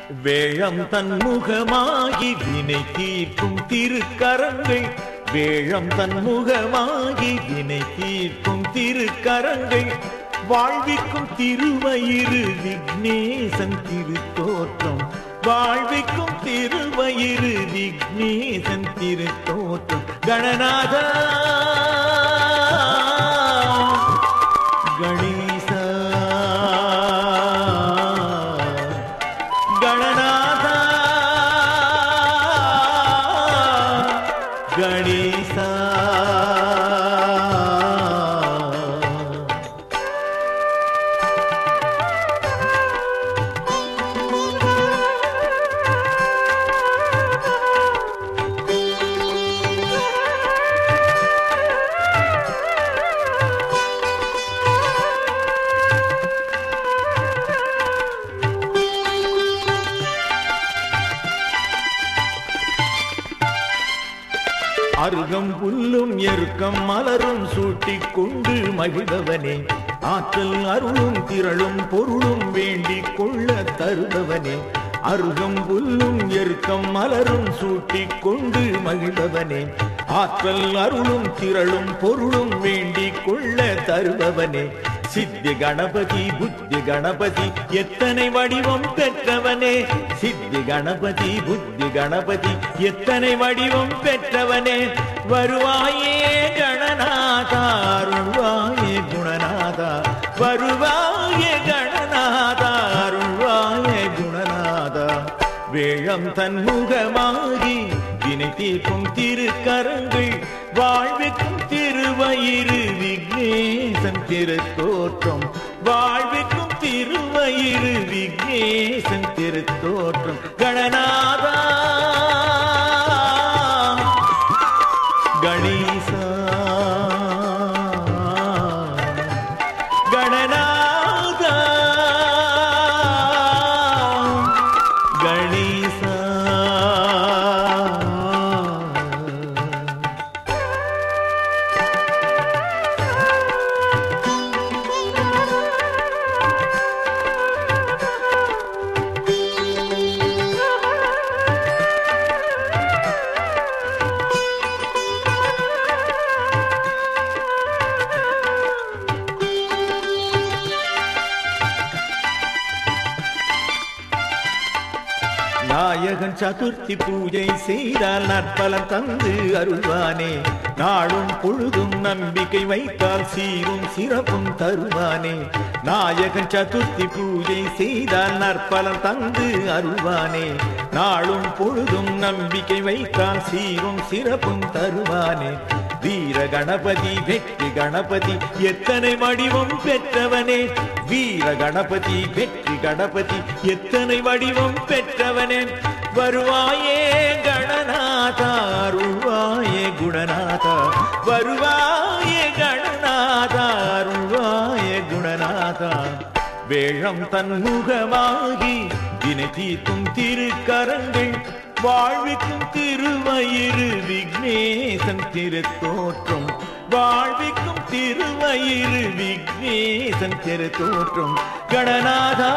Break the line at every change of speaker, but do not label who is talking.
வேழம் தன்முகமாகி வினை தீர்க்கும் திருக்கரங்கள், வேழம் தன்முகமாகி வினை தீர்க்கும் திருக்கரங்கள், வாழ்விக்கும் திருவயிறு விக்னேசன் திருத்தோற்றம், வாழ்விக்கும் திருவயிறு விக்னேசன் திருத்தோற்றம். கணநாதா கணேசா, கணநாதா கணேசா. அருகம் புல்லும் எருக்கம் மலரும் சூட்டிக் கொண்டு மகிழ்பவனே, ஆற்றல் அருளும் திரளும் பொருளும் வேண்டிக் கொள்ள தருபவனே. அருகம் புல்லும் எருக்கம் மலரும் சூட்டிக் கொண்டு மகிழ்பவனே, ஆற்றல் அருளும் திரளும் பொருளும் வேண்டிக் கொள்ள தருபவனே. சித்தி கணபதி புத்தி கணபதி எத்தனை வடிவம் பெற்றவனே, சித்தி கணபதி புத்தி கணபதி எத்தனை வடிவம் பெற்றவனே. வருவாயே கணநாதா அருள்வாயே குணநாதா, வருவாயே கணநாதா அருள்வாயே குணநாதா. வேழம் தன்முகமாகி வினை தீர்க்கும் திருக்கரங்கள், வாழ்விக்கும் திருவயிறு விக்னேசன் திருத்தோற்றம், வாழ்விக்கும் திருவயிறு விக்னேசன் திருத்தோற்றம். கணநாதா கணேசா, கணநாதா கணேசா. நாயகன் சதுர்த்தி பூஜை செய்தால் நற்பலன் தந்து அருள்வானே, நாளும் பொழுதும் நம்பிக்கை வைத்தால் சீரும் சிறப்பும் தருவானே. நாயகன் சதுர்த்தி பூஜை செய்தால் நற்பலன் தந்து அருள்வானே, நாளும் பொழுதும் நம்பிக்கை வைத்தால் சீரும் சிறப்பும் தருவானே. வீர கணபதி வெற்றி கணபதி எத்தனை வடிவம் பெற்றவனே, வீர கணபதி வெற்றி கணபதி எத்தனை வடிவம் பெற்றவனே. வருவாயே கணநாதா அருள்வாயே குணநாதா, வருவாயே கணநாதா அருள்வாயே குணநாதா. வேழம் தன்முகமாகி வினை தீர்க்கும் திருக்கரங்கள், வாழ்விக்கும் திருவயிறு விக்னேசன் திருத்தோற்றம், வாழ்விக்கும் திருவயிறு விக்னேசன் திருத்தோற்றம். கணநாதா